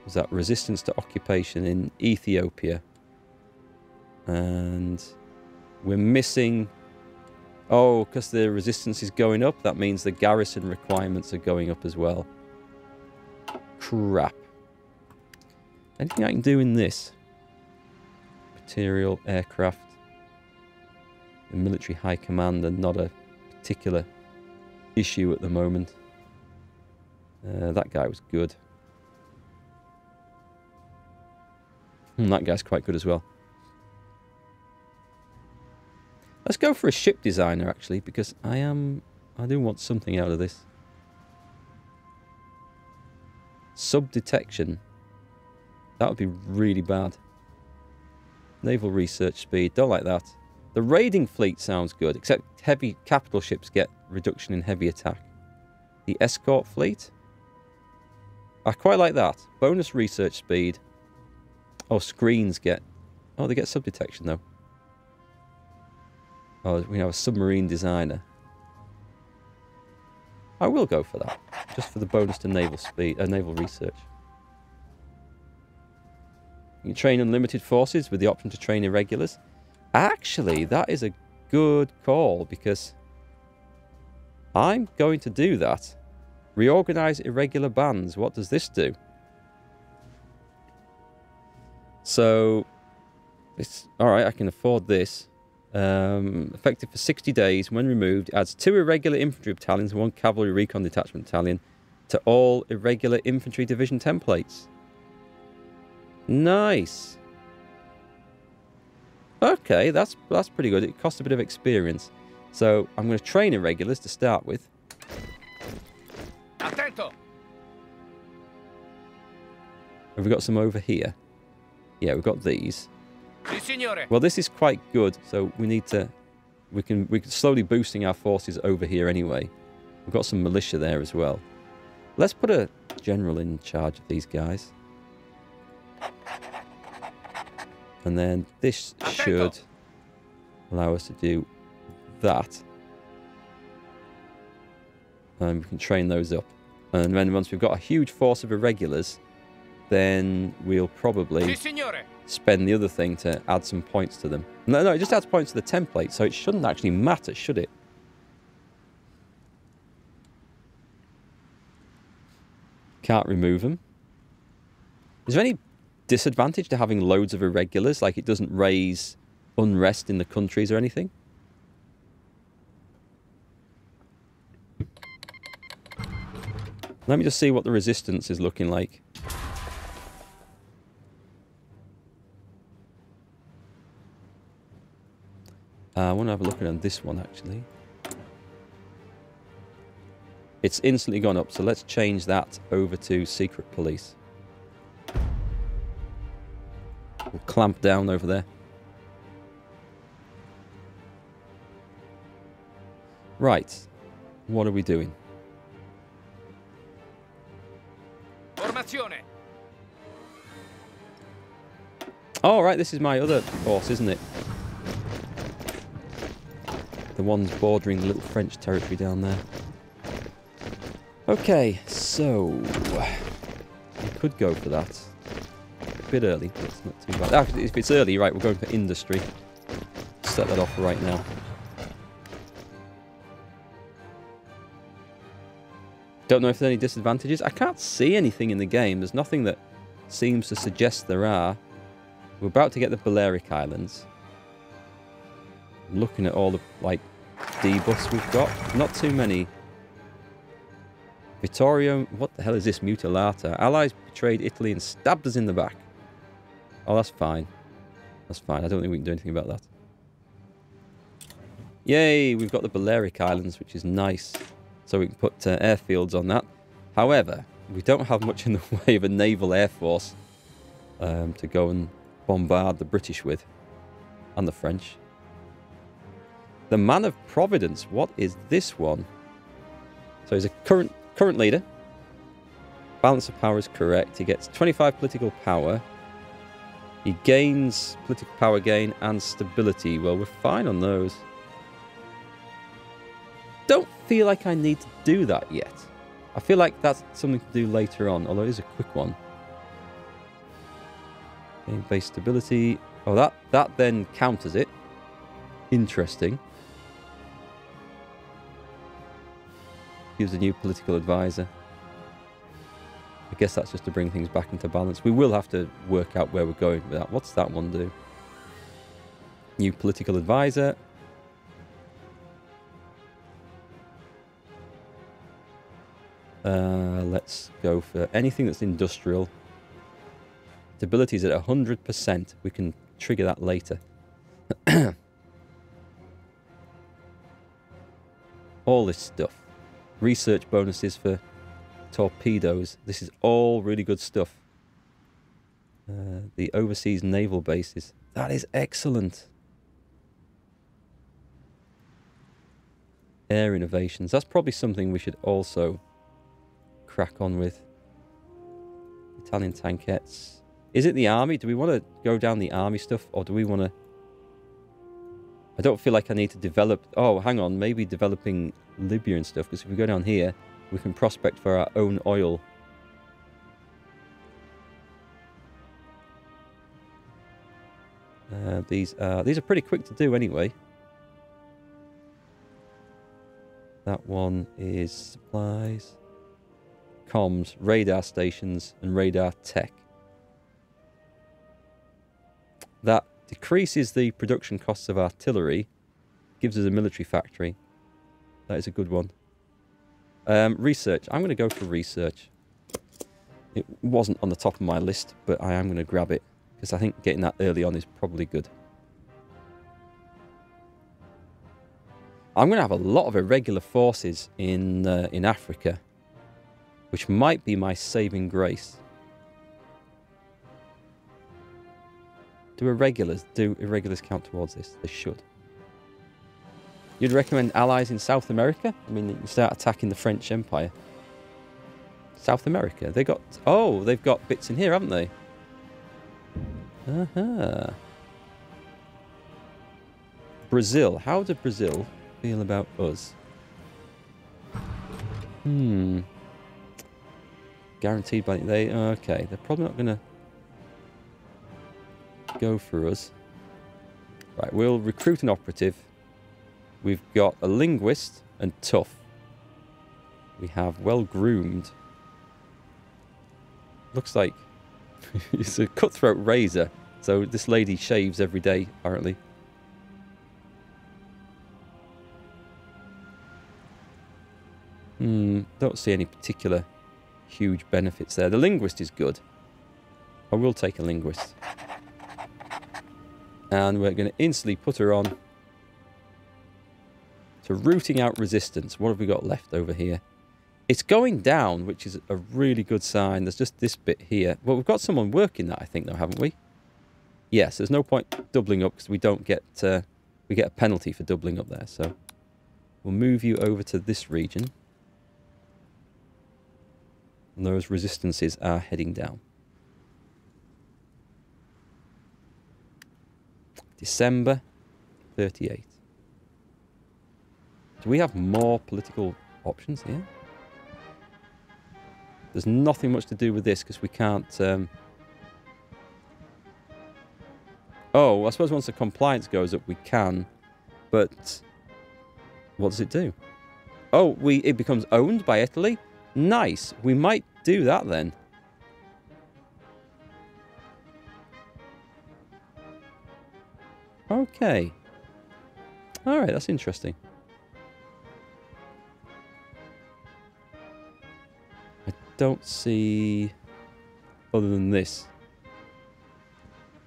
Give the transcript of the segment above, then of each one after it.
Was that resistance to occupation in Ethiopia? And we're missing... Oh, because the resistance is going up, that means the garrison requirements are going up as well. Crap. Anything I can do in this? Material, aircraft. The military high command are not a particular issue at the moment. That guy was good. That guy's quite good as well. Let's go for a ship designer, actually, because I do want something out of this. Sub-detection. That would be really bad. Naval research speed. Don't like that. The raiding fleet sounds good, except heavy capital ships get reduction in heavy attack. The escort fleet. I quite like that. Bonus research speed. Oh, screens get... Oh, they get sub-detection, though. Oh, we have a submarine designer. I will go for that, just for the bonus to naval speed, naval research. You can train unlimited forces with the option to train irregulars. Actually, that is a good call, because I'm going to do that. Reorganize irregular bands. What does this do? So, it's alright, I can afford this. Effective for 60 days. When removed, adds 2 irregular infantry battalions and 1 cavalry recon detachment battalion to all irregular infantry division templates. Nice. Okay, that's pretty good. It costs a bit of experience. So I'm going to train irregulars to start with. Attento. Have we got some over here? Yeah, we've got these. Well, this is quite good, so we need to... We're slowly boosting our forces over here anyway. We've got some militia there as well. Let's put a general in charge of these guys. And then this should allow us to do that. And we can train those up. And then once we've got a huge force of irregulars, then we'll probably spend the other thing to add some points to them. No, it just adds points to the template, so it shouldn't actually matter, should it? Can't remove them. Is there any disadvantage to having loads of irregulars? Like it doesn't raise unrest in the countries or anything? Let me just see what the resistance is looking like. I want to have a look at this one, actually. It's instantly gone up, so let's change that over to Secret Police. We'll clamp down over there. Right. What are we doing? Formazione. Oh, right, this is my other force, isn't it? The ones bordering the little French territory down there. Okay, so we could go for that. A bit early, but it's not too bad. Actually, if it's early, right, we're going for industry. Set that off right now. Don't know if there's any disadvantages. I can't see anything in the game. There's nothing that seems to suggest there are. We're about to get the Balearic Islands. Looking at all the, like, debuffs we've got. Not too many. Vittorio, what the hell is this? Mutilata. Allies betrayed Italy and stabbed us in the back. Oh, that's fine. That's fine. I don't think we can do anything about that. Yay, we've got the Balearic Islands, which is nice. So we can put airfields on that. However, we don't have much in the way of a naval air force to go and bombard the British with. And the French. The Man of Providence. What is this one? So he's a current leader. Balance of power is correct. He gets 25 political power. He gains political power gain and stability. Well, we're fine on those. Don't feel like I need to do that yet. I feel like that's something to do later on, although it is a quick one. Gain base stability. Oh, that then counters it. Interesting. Gives a new political advisor. I guess that's just to bring things back into balance. We will have to work out where we're going with that. What's that one do? New political advisor. Let's go for anything that's industrial. Stability is at 100%. We can trigger that later. All this stuff. Research bonuses for torpedoes. This is all really good stuff. The overseas naval bases. That is excellent. Air innovations. That's probably something we should also crack on with. Italian tankettes. Is it the army? Do we want to go down the army stuff, or do we want to... I don't feel like I need to develop... Oh, hang on. Maybe developing Libya and stuff, because if we go down here, we can prospect for our own oil. These are pretty quick to do anyway. That one is supplies, comms, radar stations, and radar tech. That decreases the production costs of artillery, gives us a military factory. That is a good one. Research. I'm going to go for research. It wasn't on the top of my list, but I am going to grab it, because I think getting that early on is probably good. I'm going to have a lot of irregular forces in Africa, which might be my saving grace. Do irregulars count towards this? They should. You'd recommend allies in South America? I mean, you start attacking the French Empire. South America? They got... Oh, they've got bits in here, haven't they? Uh-huh. Brazil. How did Brazil feel about us? Guaranteed by... Okay, they're probably not going to go for us. Right, we'll recruit an operative. We've got a linguist and tough. We have well-groomed. Looks like it's a cutthroat razor. So this lady shaves every day, apparently. Don't see any particular huge benefits there. The linguist is good. I will take a linguist. And we're going to instantly put her on to rooting out resistance. What have we got left over here? It's going down, which is a really good sign. There's just this bit here. Well, we've got someone working that, I think, though, haven't we? Yes, there's no point doubling up because we don't get... we get a penalty for doubling up there. So we'll move you over to this region. And those resistances are heading down. December 38. Do we have more political options here? There's nothing much to do with this because we can't... Oh, I suppose once the compliance goes up we can, but what does it do? Oh, it becomes owned by Italy? Nice. We might do that then. Okay. Alright, that's interesting. I don't see... other than this.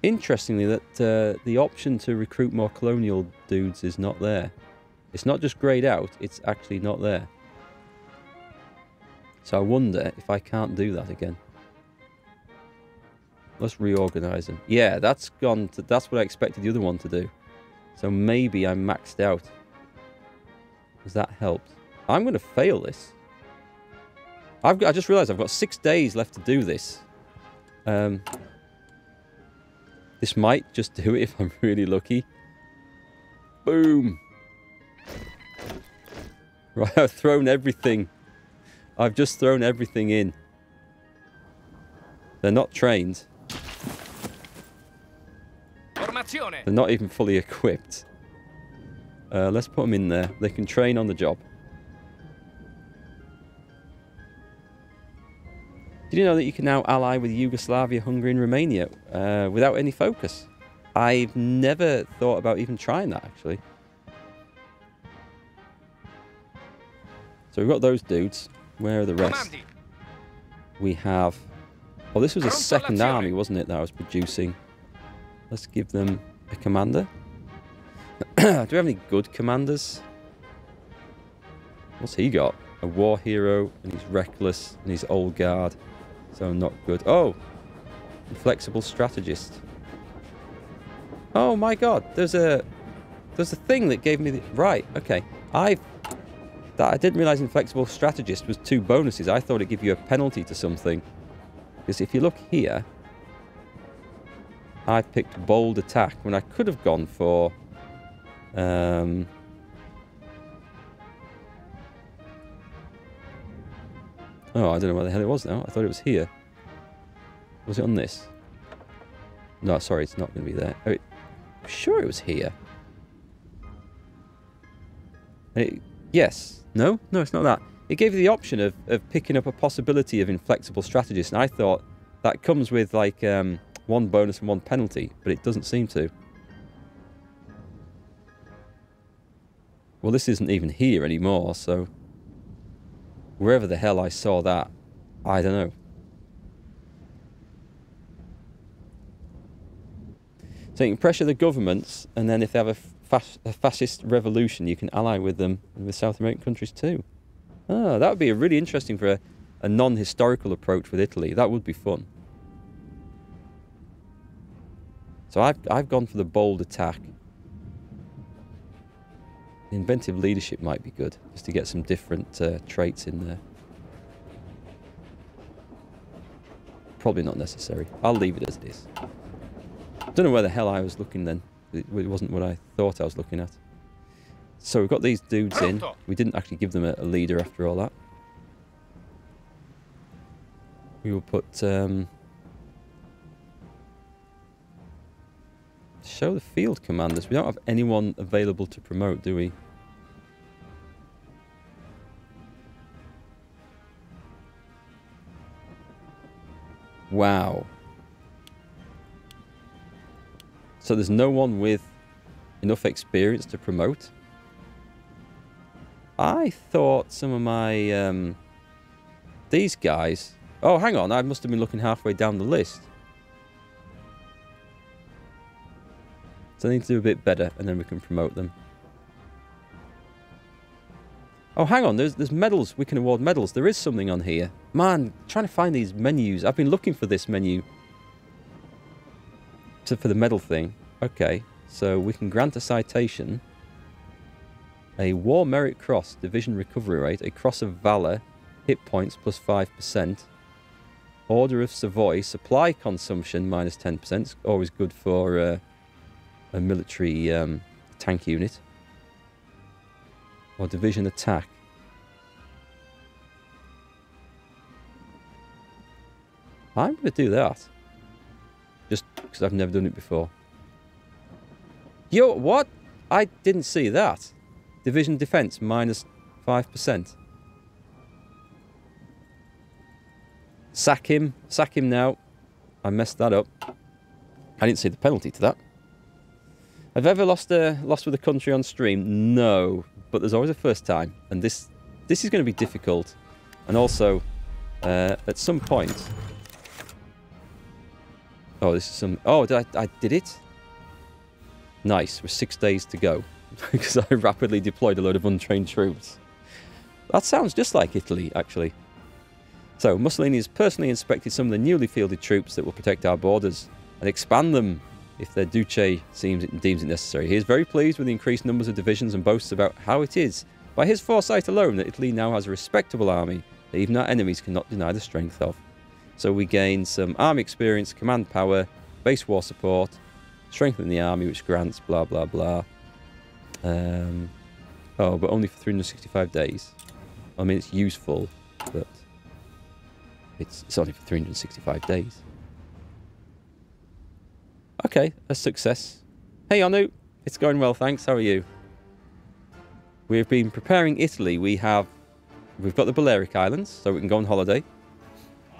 Interestingly, that the option to recruit more colonial dudes is not there. It's not just greyed out, it's actually not there. So I wonder if I can't do that again. Let's reorganize them. Yeah, that's gone to... That's what I expected the other one to do. So maybe I'm maxed out. Has that helped? I'm going to fail this. I just realised I've got 6 days left to do this. This might just do it if I'm really lucky. Boom. Right, I've thrown everything. I've just thrown everything in. They're not trained. They're not even fully equipped. Let's put them in there. They can train on the job. Did you know that you can now ally with Yugoslavia, Hungary and Romania without any focus? I've never thought about even trying that, actually. So we've got those dudes. Where are the rest? We have... Oh, this was a second army, wasn't it, that I was producing? Let's give them a commander. Do we have any good commanders? What's he got? A war hero, and he's reckless, and he's old guard. So not good. Oh! Inflexible strategist. Oh my god, there's a thing that gave me the... Right, okay. I didn't realise inflexible strategist was 2 bonuses. I thought it'd give you a penalty to something. Because if you look here, I picked bold attack when I could have gone for... Oh, I don't know where the hell it was now. I thought it was here. Was it on this? No, sorry, it's not going to be there. Oh, I'm sure it was here. Yes. No? No, it's not that. It gave you the option of picking up a possibility of inflexible strategist, and I thought that comes with, like, 1 bonus and 1 penalty, but it doesn't seem to. Well, this isn't even here anymore, so... Wherever the hell I saw that, I don't know. So you can pressure the governments, and then if they have a fascist revolution, you can ally with them and with South American countries too. Ah, that would be really interesting for a non-historical approach with Italy. That would be fun. So I've gone for the bold attack. Inventive leadership might be good, just to get some different traits in there. Probably not necessary. I'll leave it as it is. Don't know where the hell I was looking then. It wasn't what I thought I was looking at. So we've got these dudes in. We didn't actually give them a leader after all that. We will put... show the field commanders. We don't have anyone available to promote, do we? Wow. So there's no one with enough experience to promote? I thought some of my... these guys... Oh, hang on. I must have been looking halfway down the list. So they need to do a bit better, and then we can promote them. Oh, hang on. There's medals. We can award medals. There is something on here. Man, trying to find these menus. I've been looking for this menu. For the medal thing. Okay. So we can grant a citation. A War Merit Cross. Division Recovery Rate. A Cross of Valor. Hit points plus 5%. Order of Savoy. Supply consumption minus 10%. It's always good for... a military tank unit. Or division attack. I'm going to do that. Just because I've never done it before. Yo, what? I didn't see that. Division defense minus 5%. Sack him. Sack him now. I messed that up. I didn't see the penalty to that. Have I ever lost with a country on stream? No, but there's always a first time, and this is going to be difficult. And also, at some point, oh, this is some. Oh, I did it? Nice. With 6 days to go, because I rapidly deployed a load of untrained troops. That sounds just like Italy, actually. So Mussolini has personally inspected some of the newly fielded troops that will protect our borders and expand them if their Duce deems it necessary. He is very pleased with the increased numbers of divisions and boasts about how it is, by his foresight alone, that Italy now has a respectable army that even our enemies cannot deny the strength of. So we gain some army experience, command power, base war support, strengthen the army, which grants blah blah blah. Oh, but only for 365 days. I mean, it's useful, but it's only for 365 days. Okay, a success. Hey, Anu. It's going well, thanks. How are you? We've been preparing Italy. We've got the Balearic Islands, so we can go on holiday.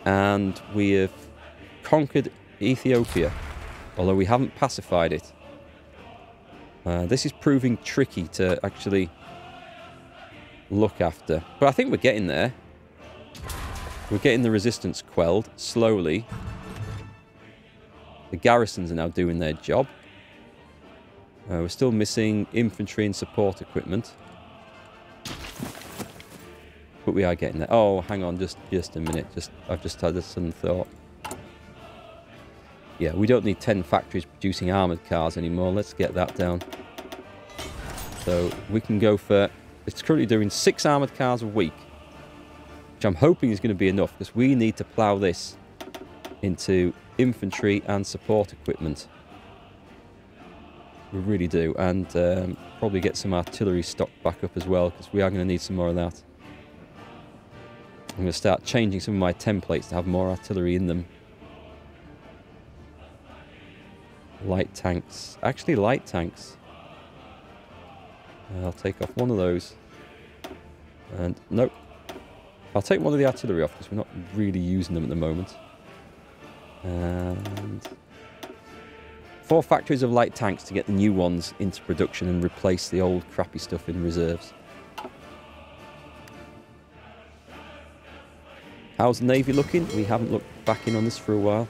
And we have conquered Ethiopia, although we haven't pacified it. This is proving tricky to actually look after. But I think we're getting there. We're getting the resistance quelled slowly. The garrisons are now doing their job. We're still missing infantry and support equipment. But we are getting there. Oh, hang on, just a minute. I've just had a sudden thought. Yeah, we don't need 10 factories producing armoured cars anymore. Let's get that down. So we can go for... It's currently doing 6 armoured cars a week. Which I'm hoping is going to be enough, because we need to plough this into infantry and support equipment. We really do. And probably get some artillery stock back up as well, because we are going to need some more of that. I'm going to start changing some of my templates to have more artillery in them. Light tanks. Actually, light tanks. I'll take off one of those. And nope. I'll take one of the artillery off because we're not really using them at the moment. And 4 factories of light tanks to get the new ones into production and replace the old crappy stuff in reserves. How's the Navy looking? We haven't looked back in on this for a while.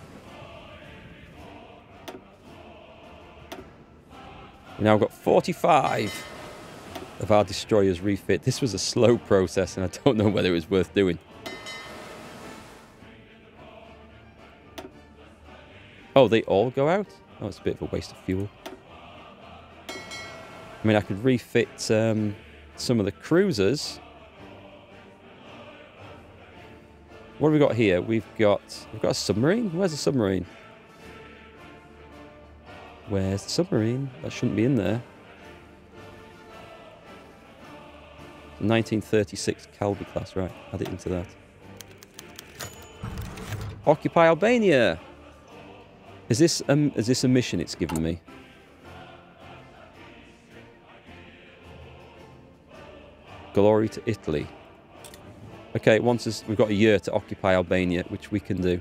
We now got 45 of our destroyers refit. This was a slow process and I don't know whether it was worth doing. Oh, they all go out? Oh, it's a bit of a waste of fuel. I mean, I could refit some of the cruisers. What have we got here? We've got a submarine. Where's the submarine? Where's the submarine? That shouldn't be in there. 1936 Calby class, right? Add it into that. Occupy Albania. Is this a mission it's given me? Glory to Italy. Okay, we've got a year to occupy Albania, which we can do.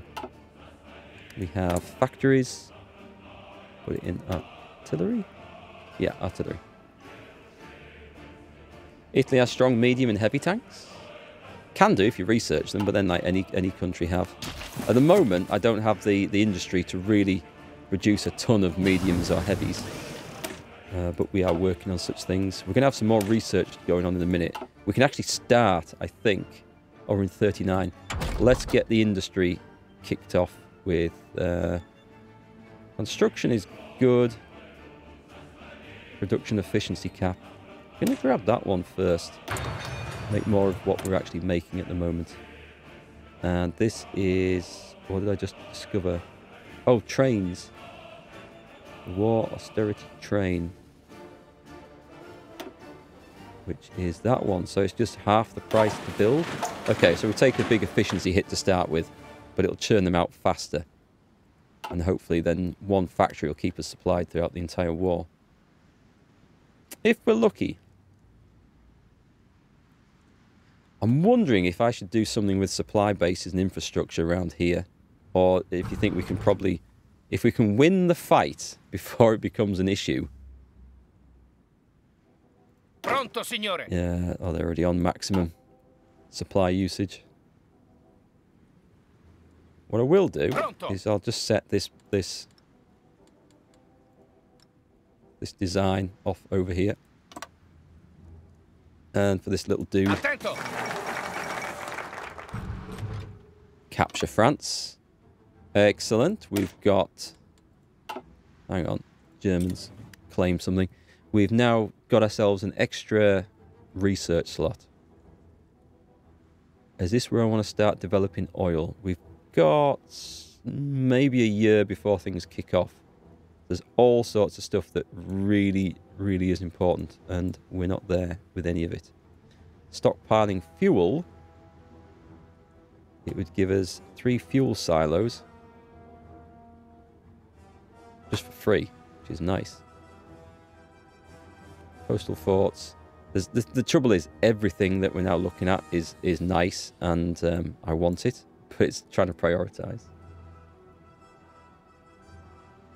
We have factories. Put it in artillery? Yeah, artillery. Italy has strong, medium and heavy tanks. Can do if you research them, but then like any country have. At the moment, I don't have the industry to really produce a ton of mediums or heavies. But we are working on such things. We're going to have some more research going on in a minute. We can actually start, I think, or in 39. Let's get the industry kicked off with... construction is good. Production efficiency cap. I'm going to grab that one first. Make more of what we're actually making at the moment. And this is... What did I just discover? Oh, trains. War austerity train. Which is that one. So it's just half the price to build. Okay, so we'll take a big efficiency hit to start with. But it'll churn them out faster. And hopefully then one factory will keep us supplied throughout the entire war. If we're lucky. I'm wondering if I should do something with supply bases and infrastructure around here. Or if you think we can probably... If we can win the fight before it becomes an issue. Pronto, signore. Yeah, oh, they're already on maximum supply usage. What I will do is I'll just set this design off over here. And for this little dude, Attento. capture France. Excellent. We've got... Hang on. Germans claim something. We've now got ourselves an extra research slot. Is this where I want to start developing oil? We've got maybe a year before things kick off. There's all sorts of stuff that really, really is important, and we're not there with any of it. Stockpiling fuel. It would give us 3 fuel silos. Just for free, which is nice. Coastal forts. The trouble is, everything that we're now looking at is nice, and I want it, but it's trying to prioritise.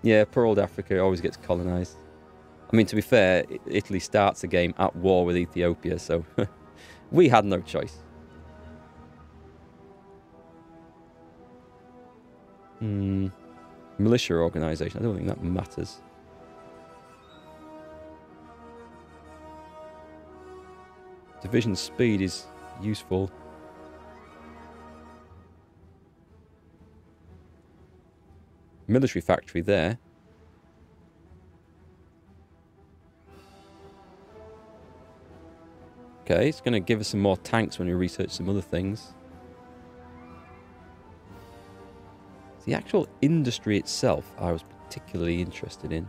Yeah, poor old Africa always gets colonised. I mean, to be fair, Italy starts the game at war with Ethiopia, so we had no choice. Militia organisation. I don't think that matters. Division speed is useful. Military factory there. Okay, it's going to give us some more tanks when we research some other things. The actual industry itself, I was particularly interested in.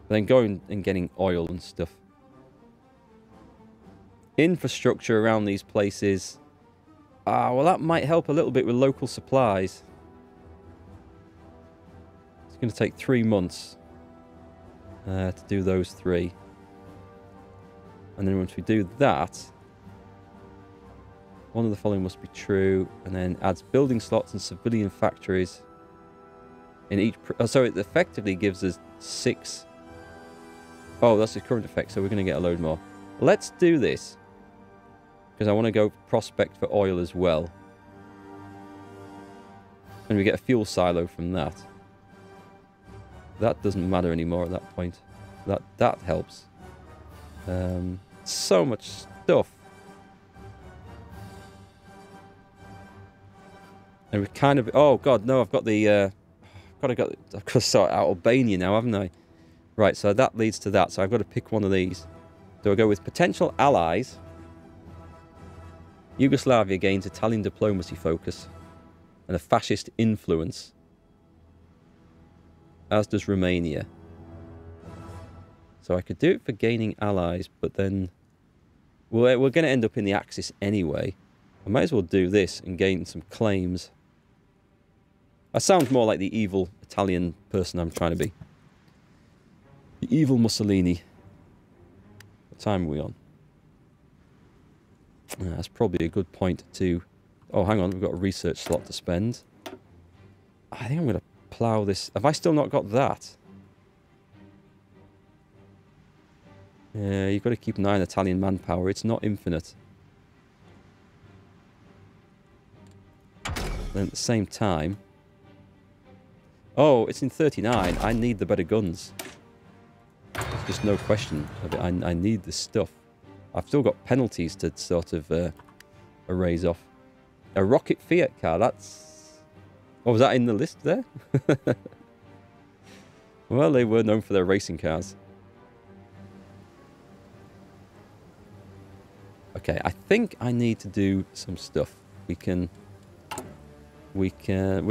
But then going and getting oil and stuff. Infrastructure around these places. Well, that might help a little bit with local supplies. It's going to take 3 months to do those 3. And then once we do that, one of the following must be true, and then adds building slots and civilian factories in each. So it effectively gives us 6. Oh, that's the current effect, so we're going to get a load more. Let's do this, because I want to go prospect for oil as well. And we get a fuel silo from that. That doesn't matter anymore at that point. That helps. So much stuff. And we kind of... Oh, God, no, I've got the... I've got to sort out Albania now, haven't I? Right, so that leads to that. So I've got to pick one of these. Do I go with potential allies? Yugoslavia gains Italian diplomacy focus and a fascist influence. As does Romania. So I could do it for gaining allies, but then... we're going to end up in the Axis anyway. I might as well do this and gain some claims. I sound more like the evil Italian person I'm trying to be. The evil Mussolini. What time are we on? That's probably a good point to... Oh, hang on. We've got a research slot to spend. I think I'm going to plough this... Have I still not got that? Yeah, you've got to keep an eye on Italian manpower. It's not infinite. Then at the same time... Oh, it's in 39. I need the better guns. There's just no question of it. I need this stuff. I've still got penalties to sort of erase off. A rocket Fiat car, that's... Oh, was that in the list there? Well, they were known for their racing cars. Okay, I think I need to do some stuff. We're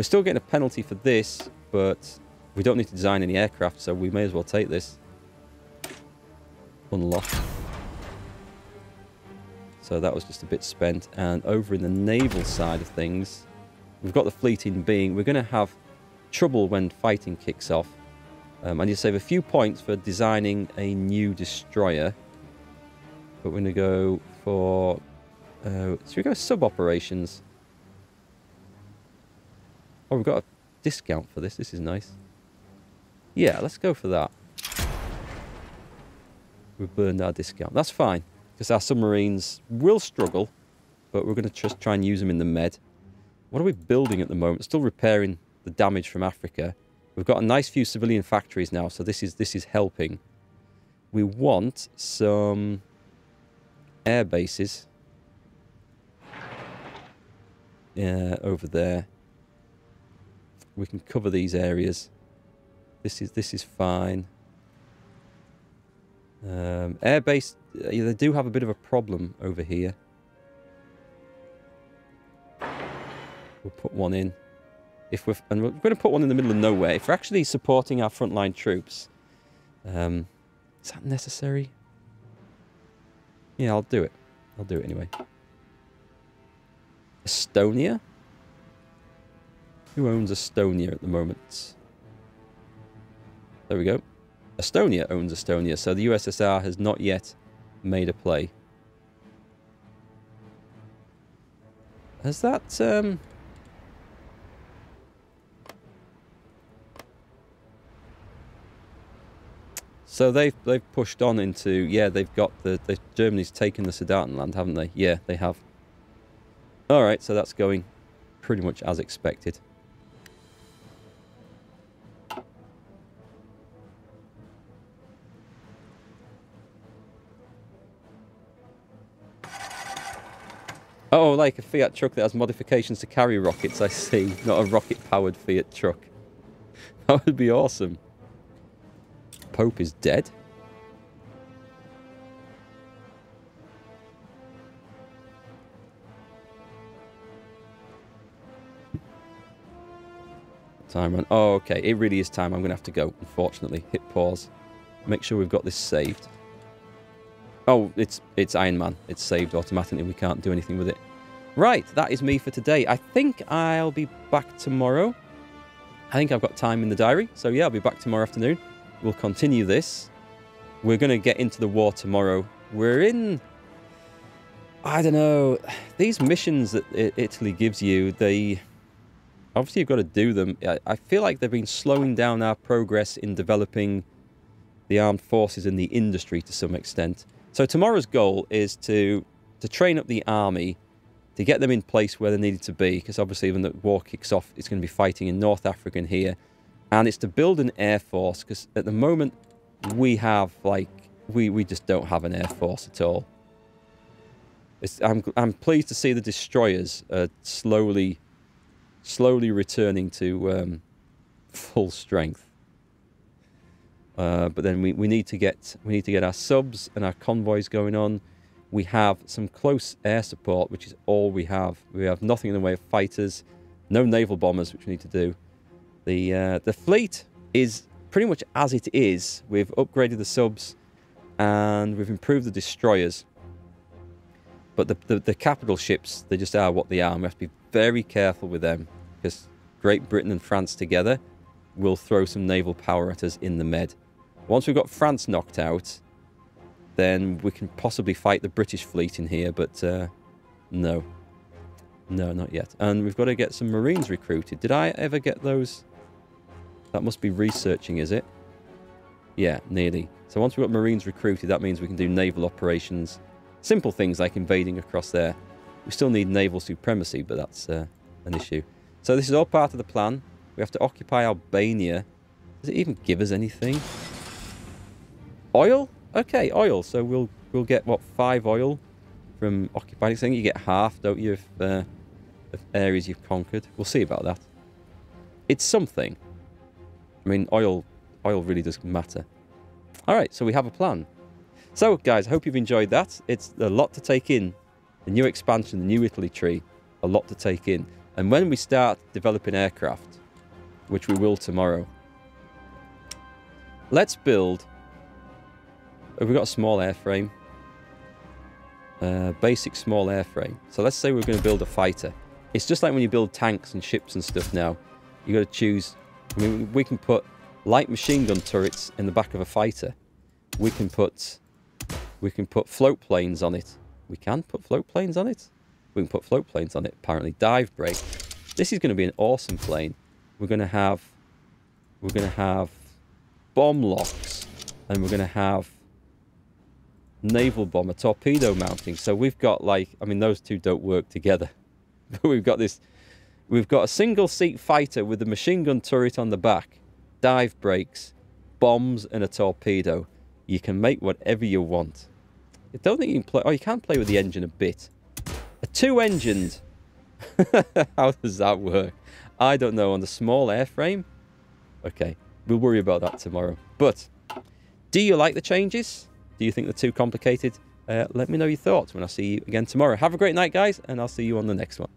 still getting a penalty for this, but we don't need to design any aircraft, so we may as well take this. Unlock. So that was just a bit spent. And over in the naval side of things, we've got the fleet in being. We're going to have trouble when fighting kicks off. I need to save a few points for designing a new destroyer. But we're going to go for... should we go sub-operations? Oh, we've got a discount for this. This is nice. Yeah, let's go for that. We've burned our discount. That's fine, because our submarines will struggle, but we're going to just try and use them in the med. What are we building at the moment? Still repairing the damage from Africa. We've got a nice few civilian factories now, so this is helping. We want some air bases. Yeah, over there. We can cover these areas. This is fine. Airbase, they do have a bit of a problem over here. We'll put one in. And we're going to put one in the middle of nowhere. If we're actually supporting our frontline troops, is that necessary? Yeah, I'll do it. I'll do it anyway. Estonia? Who owns Estonia at the moment? There we go. Estonia owns Estonia, so the USSR has not yet made a play. Has that... So they've pushed on into... Yeah, they've got the Germany's taken the Sudetenland, haven't they? Yeah, they have. Alright, so that's going pretty much as expected. Oh, like a Fiat truck that has modifications to carry rockets, I see. Not a rocket-powered Fiat truck. That would be awesome. Pope is dead? Time run. Oh, okay. It really is time. I'm going to have to go, unfortunately. Hit pause. Make sure we've got this saved. Oh, it's Iron Man. It's saved automatically. We can't do anything with it. Right, that is me for today. I think I'll be back tomorrow. I think I've got time in the diary. So yeah, I'll be back tomorrow afternoon. We'll continue this. We're going to get into the war tomorrow. We're in... I don't know. These missions that Italy gives you, they... Obviously, you've got to do them. I feel like they've been slowing down our progress in developing the armed forces and the industry to some extent. So tomorrow's goal is to train up the army, to get them in place where they needed to be, because obviously when the war kicks off, it's going to be fighting in North Africa and here. And it's to build an air force, because at the moment, we have, like, we just don't have an air force at all. I'm pleased to see the destroyers slowly returning to full strength. But then we need to get our subs and our convoys going on. We have some close air support, which is all we have. We have nothing in the way of fighters, no naval bombers, which we need to do. The fleet is pretty much as it is. We've upgraded the subs and we've improved the destroyers. But the capital ships, they just are what they are. And we have to be very careful with them, because Great Britain and France together will throw some naval power at us in the Med. Once we've got France knocked out, then we can possibly fight the British fleet in here, but no. No, not yet. And we've got to get some Marines recruited. Did I ever get those? That must be researching, is it? Yeah, nearly. So once we've got Marines recruited, that means we can do naval operations. Simple things like invading across there. We still need naval supremacy, but that's an issue. So this is all part of the plan. We have to occupy Albania. Does it even give us anything? Oil? Okay, oil. So we'll get, what, 5 oil from occupying thing. You get half, don't you, of areas you've conquered. We'll see about that. It's something. I mean, oil really does matter. All right, so we have a plan. So, guys, I hope you've enjoyed that. It's a lot to take in. The new expansion, the new Italy tree, a lot to take in. And when we start developing aircraft, which we will tomorrow, let's build... Have we got a small airframe? Basic small airframe. So let's say we're going to build a fighter. It's just like when you build tanks and ships and stuff now. You've got to choose... I mean, we can put light machine gun turrets in the back of a fighter. We can put float planes on it. We can put float planes on it? We can put float planes on it, apparently. Dive brake. This is going to be an awesome plane. We're going to have bomb locks, and we're going to have naval bomber torpedo mounting. So we've got, like, I mean, those two don't work together. But we've got a single seat fighter with a machine gun turret on the back, dive brakes, bombs, and a torpedo. You can make whatever you want. I don't think you can play... Oh, you can play with the engine a bit. A 2-engined... How does that work? I don't know. On the small airframe? Okay, we'll worry about that tomorrow. But, do you like the changes? Do you think they're too complicated? Let me know your thoughts when I see you again tomorrow. Have a great night, guys, and I'll see you on the next one.